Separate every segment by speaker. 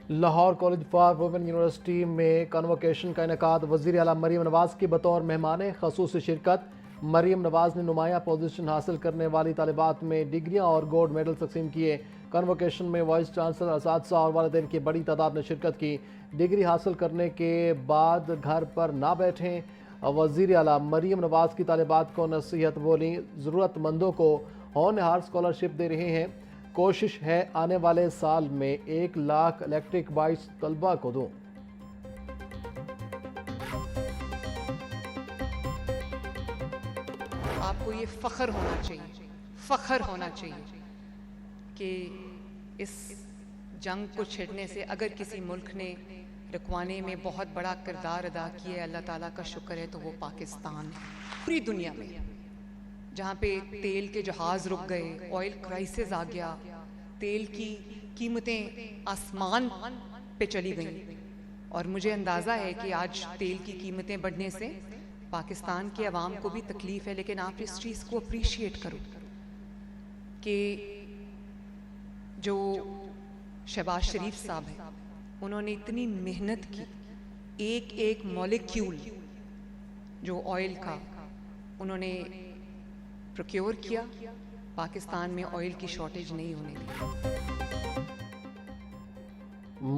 Speaker 1: Lahore college for women university میں convocation کا انعقاد۔ وزیر اعلیٰ مریم نواز کی بطور مہمان خصوصی شرکت۔ مریم نواز نے نمایاں پوزیشن حاصل کرنے والی طالبات میں ڈگریاں اور گولڈ میڈل تقسیم کیے۔ کنووکیشن میں وائس چانسلر، اساتذہ اور والدین کی بڑی تعداد نے شرکت کی۔ ڈگری حاصل کرنے کے بعد گھر پر نہ بیٹھیں، وزیر اعلیٰ مریم نواز کی طالبات کو نصیحت بولیں۔ ضرورت مندوں کو ہونہار اسکالرشپ دے رہے ہیں۔ کوشش ہے آنے والے سال میں 1,00,000 الیکٹرک بائکس طلبہ کو دوں۔
Speaker 2: آپ کو یہ فخر ہونا چاہیے کہ اس جنگ کو چھڑنے سے اگر کسی ملک نے رکوانے میں بہت بڑا کردار ادا کیا ہے، اللہ تعالیٰ کا شکر ہے، تو وہ پاکستان ہے۔ پوری دنیا میں جہاں پہ تیل کے جہاز رک گئے، آئل کرائسس آ گیا، تیل کی قیمتیں آسمان پہ چلی گئیں، اور مجھے اندازہ ہے کہ آج تیل کی قیمتیں بڑھنے سے پاکستان کے عوام کو بھی تکلیف ہے، لیکن آپ اس چیز کو اپریشیٹ کرو کہ جو شہباز شریف صاحب ہیں، انہوں نے اتنی محنت کی، ایک مولیکیول جو آئل کا انہوں نے پروکیور کیا، پاکستان میں آئل کی شارٹیج نہیں ہونے دی۔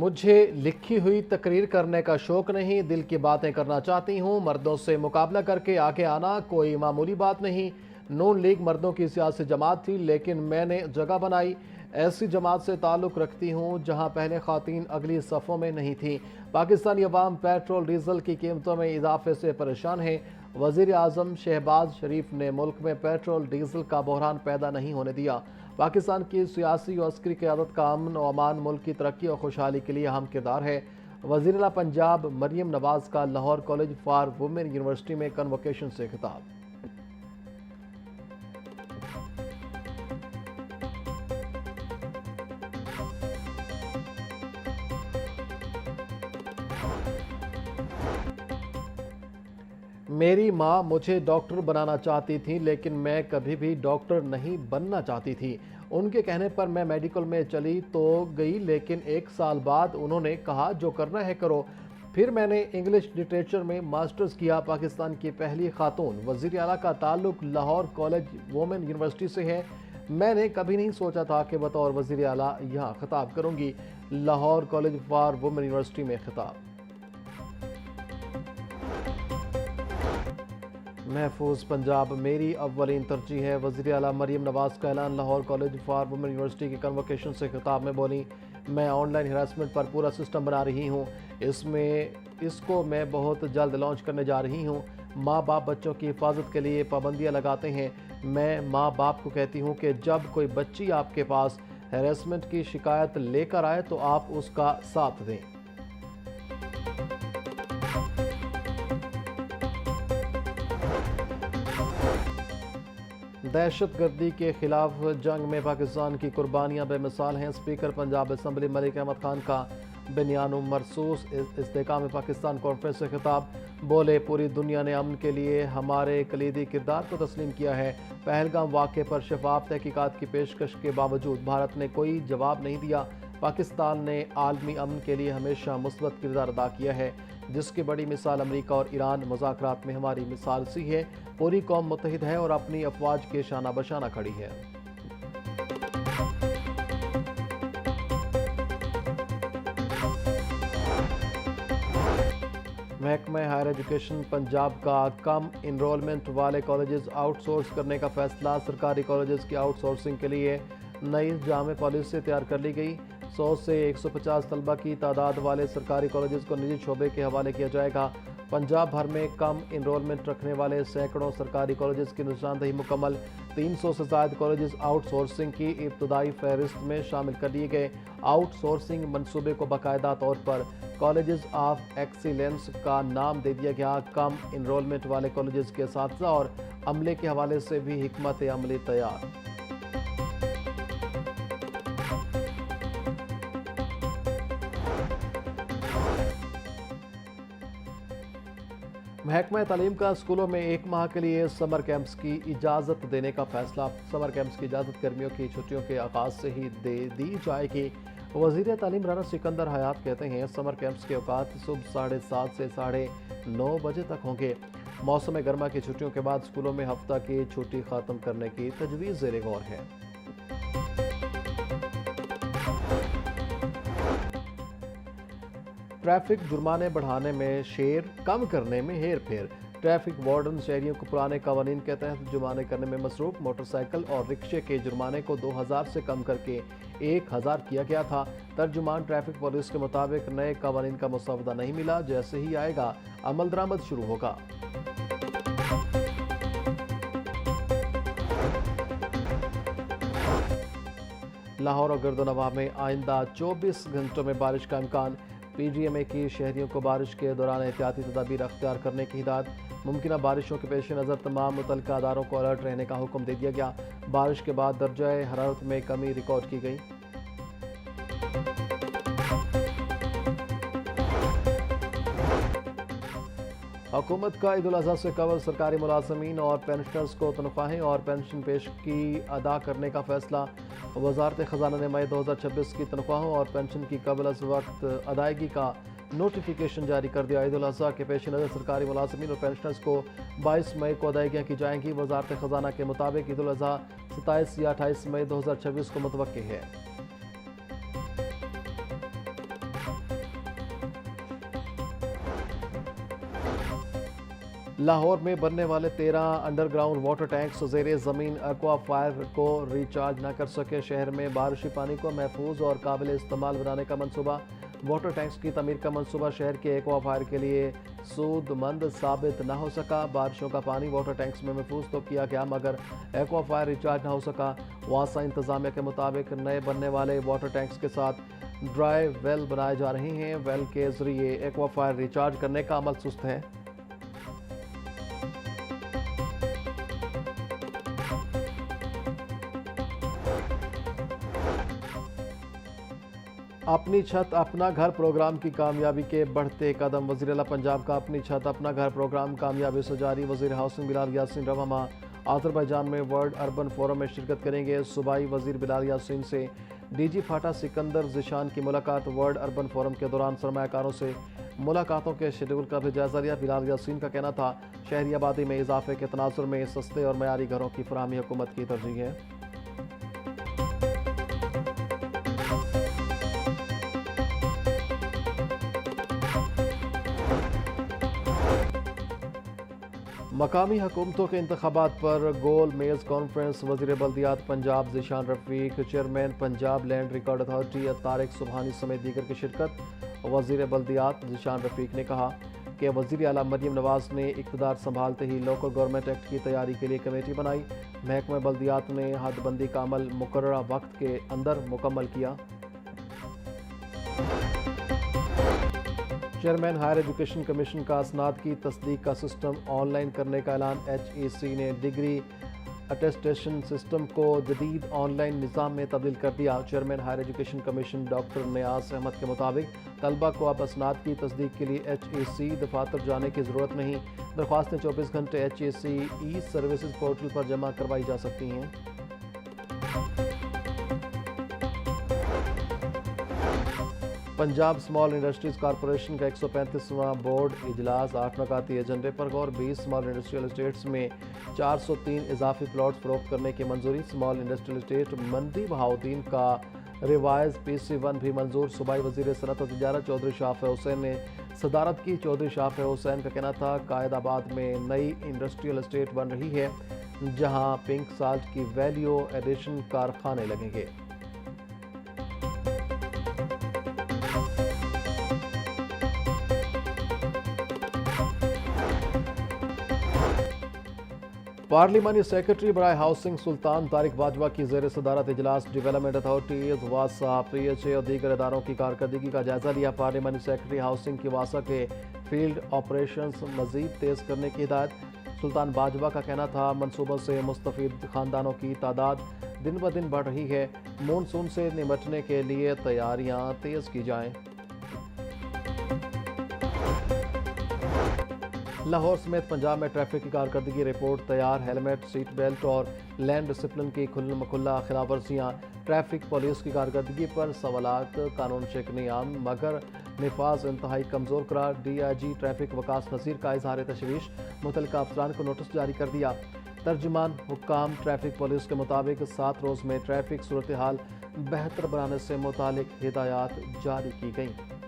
Speaker 1: مجھے لکھی ہوئی تقریر کرنے کا شوق نہیں، دل کی باتیں کرنا چاہتی ہوں۔ مردوں سے مقابلہ کر کے آگے آنا کوئی معمولی بات نہیں۔ نون لیگ مردوں کی سیاسی جماعت تھی، لیکن میں نے جگہ بنائی۔ ایسی جماعت سے تعلق رکھتی ہوں جہاں پہلے خواتین اگلی صفوں میں نہیں تھیں۔ پاکستانی عوام پیٹرول ڈیزل کی قیمتوں میں اضافے سے پریشان ہیں۔ وزیر اعظم شہباز شریف نے ملک میں پیٹرول ڈیزل کا بحران پیدا نہیں ہونے دیا۔ پاکستان کی سیاسی و عسکری قیادت کا امن و امان ملک کی ترقی اور خوشحالی کے لیے اہم کردار ہے۔ وزیر اعلیٰ پنجاب مریم نواز کا Lahore college for women university میں کنووکیشن سے خطاب۔ میری ماں مجھے ڈاکٹر بنانا چاہتی تھی، لیکن میں کبھی بھی ڈاکٹر نہیں بننا چاہتی تھی۔ ان کے کہنے پر میں میڈیکل میں چلی تو گئی، لیکن 1 سال بعد انہوں نے کہا جو کرنا ہے کرو۔ پھر میں نے انگلش لٹریچر میں ماسٹرز کیا۔ پاکستان کی پہلی خاتون وزیر اعلیٰ کا تعلق لاہور کالج وومن یونیورسٹی سے ہے۔ میں نے کبھی نہیں سوچا تھا کہ بطور وزیر اعلیٰ یہاں خطاب کروں گی۔ Lahore college for women university میں خطاب۔ محفوظ پنجاب میری اولین ترجیح ہے، وزیر اعلیٰ مریم نواز کا اعلان۔ Lahore college for women university کی کنووکیشن سے خطاب میں بولیں، میں آن لائن ہراسمنٹ پر پورا سسٹم بنا رہی ہوں، اس کو میں بہت جلد لانچ کرنے جا رہی ہوں۔ ماں باپ بچوں کی حفاظت کے لیے پابندیاں لگاتے ہیں۔ میں ماں باپ کو کہتی ہوں کہ جب کوئی بچی آپ کے پاس ہراسمنٹ کی شکایت لے کر آئے تو آپ اس کا ساتھ دیں۔ دہشت گردی کے خلاف جنگ میں پاکستان کی قربانیاں بے مثال ہیں۔ اسپیکر پنجاب اسمبلی ملک احمد خان کا بنیان مرصوص استحکام پاکستان کانفرنس سے خطاب۔ بولے، پوری دنیا نے امن کے لیے ہمارے کلیدی کردار کو تسلیم کیا ہے۔ پہلگام واقعے پر شفاف تحقیقات کی پیشکش کے باوجود بھارت نے کوئی جواب نہیں دیا۔ پاکستان نے عالمی امن کے لیے ہمیشہ مثبت کردار ادا کیا ہے، جس کی بڑی مثال امریکہ اور ایران۔ مذاکرات میں ہماری مثال سی ہے، پوری قوم متحد ہے اور اپنی افواج کے شانہ بشانہ کھڑی ہے۔ محکمہ ہائر ایجوکیشن پنجاب کا کم انرولمنٹ والے کالجز آؤٹ سورس کرنے کا فیصلہ۔ سرکاری کالجز کی آؤٹ سورسنگ کے لیے نئی جامع پالیسی تیار کر لی گئی۔ 100 سے 150 طلبہ کی تعداد والے سرکاری کالجز کو نجی شعبے کے حوالے کیا جائے گا۔ پنجاب بھر میں کم انرولمنٹ رکھنے والے سینکڑوں سرکاری کالجز کی نشاندہی مکمل۔ 300 سے زائد کالجز آؤٹ سورسنگ کی ابتدائی فہرست میں شامل کر لیے گئے۔ آؤٹ سورسنگ منصوبے کو باقاعدہ طور پر کالجز آف ایکسیلنس کا نام دے دیا گیا۔ کم انرولمنٹ والے کالجز کے اساتذہ اور عملے کے حوالے سے بھی حکمت عملی تیار۔ محکمہ تعلیم کا اسکولوں میں 1 ماہ کے لیے سمر کیمپس کی اجازت دینے کا فیصلہ۔ سمر کیمپس کی اجازت گرمیوں کی چھٹیوں کے آغاز سے ہی دے دی جائے گی۔ وزیر تعلیم رانا سکندر حیات کہتے ہیں سمر کیمپس کے اوقات صبح 7:30 سے 9:30 بجے تک ہوں گے۔ موسم گرما کی چھٹیوں کے بعد اسکولوں میں ہفتہ کی چھٹی ختم کرنے کی تجویز زیر غور ہے۔ ٹریفک جرمانے بڑھانے میں شیر، کم کرنے میں ہیر پھیر۔ ٹریفک وارڈن شہریوں کو پرانے قوانین کے تحت جرمانے کرنے میں مصروف۔ موٹر سائیکل اور رکشے کے جرمانے کو 2000 سے کم کر کے 1000 کیا گیا تھا۔ ترجمان ٹریفک پولیس کے مطابق نئے قوانین کا مسودہ نہیں ملا، جیسے ہی آئے گا عمل درآمد شروع ہوگا۔ لاہور اور گرد و نواح میں آئندہ 24 گھنٹوں میں بارش کا امکان۔ پی ڈی ایم اے کی شہریوں کو بارش کے دوران احتیاطی تدابیر اختیار کرنے کی ہدایت۔ ممکنہ بارشوں کے پیش نظر تمام متعلقہ اداروں کو الرٹ رہنے کا حکم دے دیا گیا۔ بارش کے بعد درجہ حرارت میں کمی ریکارڈ کی گئی۔ حکومت کا عید الاضحیٰ سے قبل سرکاری ملازمین اور پینشنرز کو تنخواہیں اور پینشن پیشگی ادا کرنے کا فیصلہ۔ وزارت خزانہ نے مئی 2026 کی تنخواہوں اور پینشن کی قبل از وقت ادائیگی کا نوٹیفیکیشن جاری کر دیا۔ عید الاضحیٰ کے پیش نظر سرکاری ملازمین اور پینشنرز کو 22 مئی کو ادائیگیاں کی جائیں گی۔ وزارت خزانہ کے مطابق عید الاضحیٰ 27 یا 28 مئی 2026 کو متوقع ہے۔ لاہور میں بننے والے 13 انڈر گراؤنڈ واٹر ٹینکس زیر زمین ایکوا فائر کو ریچارج نہ کر سکے۔ شہر میں بارشی پانی کو محفوظ اور قابل استعمال بنانے کا منصوبہ۔ واٹر ٹینکس کی تعمیر کا منصوبہ شہر کے ایکوا فائر کے لیے سود مند ثابت نہ ہو سکا۔ بارشوں کا پانی واٹر ٹینکس میں محفوظ تو کیا گیا مگر ایکوا فائر ریچارج نہ ہو سکا۔ واسا انتظامیہ کے مطابق نئے بننے والے واٹر ٹینکس کے ساتھ ڈرائی ویل بنائے جا رہے ہیں۔ ویل کے ذریعے ایکوا فائر ریچارج کرنے کا عمل سست ہے۔ اپنی چھت اپنا گھر پروگرام کی کامیابی کے بڑھتے قدم۔ وزیر اعلیٰ پنجاب کا اپنی چھت اپنا گھر پروگرام کامیابی سے جاری۔ وزیر ہاؤسنگ بلال یاسین رواں ماہ آذربائیجان میں ورلڈ اربن فورم میں شرکت کریں گے۔ صوبائی وزیر بلال یاسین سے D G FATA Sikandar Zeeshan کی ملاقات۔ ورلڈ اربن فورم کے دوران سرمایہ کاروں سے ملاقاتوں کے شیڈول کا بھی جائزہ لیا۔ بلال یاسین کا کہنا تھا شہری آبادی میں اضافے کے تناظر میں سستے اور معیاری گھروں کی فراہمی حکومت کی ترجیح ہے۔ مقامی حکومتوں کے انتخابات پر گول میز کانفرنس۔ وزیر بلدیات Punjab Zeeshan Rafiq, chairman Punjab land record authority Tariq Subhani سمیت دیگر کی شرکت۔ وزیر بلدیات ذیشان رفیق نے کہا کہ وزیر اعلیٰ مریم نواز نے اقتدار سنبھالتے ہی لوکل گورنمنٹ ایکٹ کی تیاری کے لیے کمیٹی بنائی۔ محکمہ بلدیات نے حد بندی کا عمل مقررہ وقت کے اندر مکمل کیا۔ چیئرمین ہائر ایجوکیشن کمیشن کا اسناد کی تصدیق کا سسٹم آن لائن کرنے کا اعلان۔ ایچ ای سی نے ڈگری اٹیسٹیشن سسٹم کو جدید آن لائن نظام میں تبدیل کر دیا۔ Chairman higher education commission doctor Niaz Ahmed کے مطابق طلبہ کو اب اسناد کی تصدیق کے لیے ایچ ای سی دفاتر جانے کی ضرورت نہیں۔ درخواستیں 24 گھنٹے ایچ ای سی ای سروسز پورٹل پر جمع کروائی جا سکتی ہیں۔ پنجاب اسمال انڈسٹریز کارپوریشن کا 135واں بورڈ اجلاس 8 نکاتی ایجنڈے پر غور۔ 20 اسمال انڈسٹریل اسٹیٹس میں 403 اضافی پلاٹ فروخت کرنے کی منظوری۔ اسمال انڈسٹریل اسٹیٹ منڈی بہاؤدین کا ریوائز PC1 بھی منظور۔ صوبائی وزیر صنعت و تجارت چودھری شاف حسین نے صدارت کی۔ چودھری شاف حسین کا کہنا تھا قائد آباد میں نئی انڈسٹریل اسٹیٹ بن رہی ہے جہاں پنک سالٹ کی ویلیو ایڈیشن کارخانے لگیں گے۔ پارلیمانی سیکرٹری برائے ہاؤسنگ سلطان طارق باجوہ کی زیر صدارت اجلاس ڈیولپمنٹ اتھارٹیز واسا PHA اور دیگر اداروں کی کارکردگی کا جائزہ لیا۔ پارلیمانی سیکرٹری ہاؤسنگ کی واسا کے فیلڈ آپریشنز مزید تیز کرنے کی ہدایت۔ سلطان باجوہ کا کہنا تھا منصوبوں سے مستفید خاندانوں کی تعداد دن بدن بڑھ رہی ہے، مونسون سے نمٹنے کے لیے تیاریاں تیز کی جائیں۔ لاہور سمیت پنجاب میں ٹریفک کی کارکردگی رپورٹ تیار۔ ہیلمٹ، سیٹ بیلٹ اور لین ڈسپلن کی کھلا خلاف ورزیاں۔ ٹریفک پولیس کی کارکردگی پر سوالات، قانون شکنی عام مگر نفاذ انتہائی کمزور قرار۔ ڈی آئی جی ٹریفک وقاص نذیر کا اظہار تشویش، متعلقہ افسران کو نوٹس جاری کر دیا۔ ترجمان حکام ٹریفک پولیس کے مطابق 7 روز میں ٹریفک صورتحال بہتر بنانے سے متعلق ہدایات جاری کی گئیں۔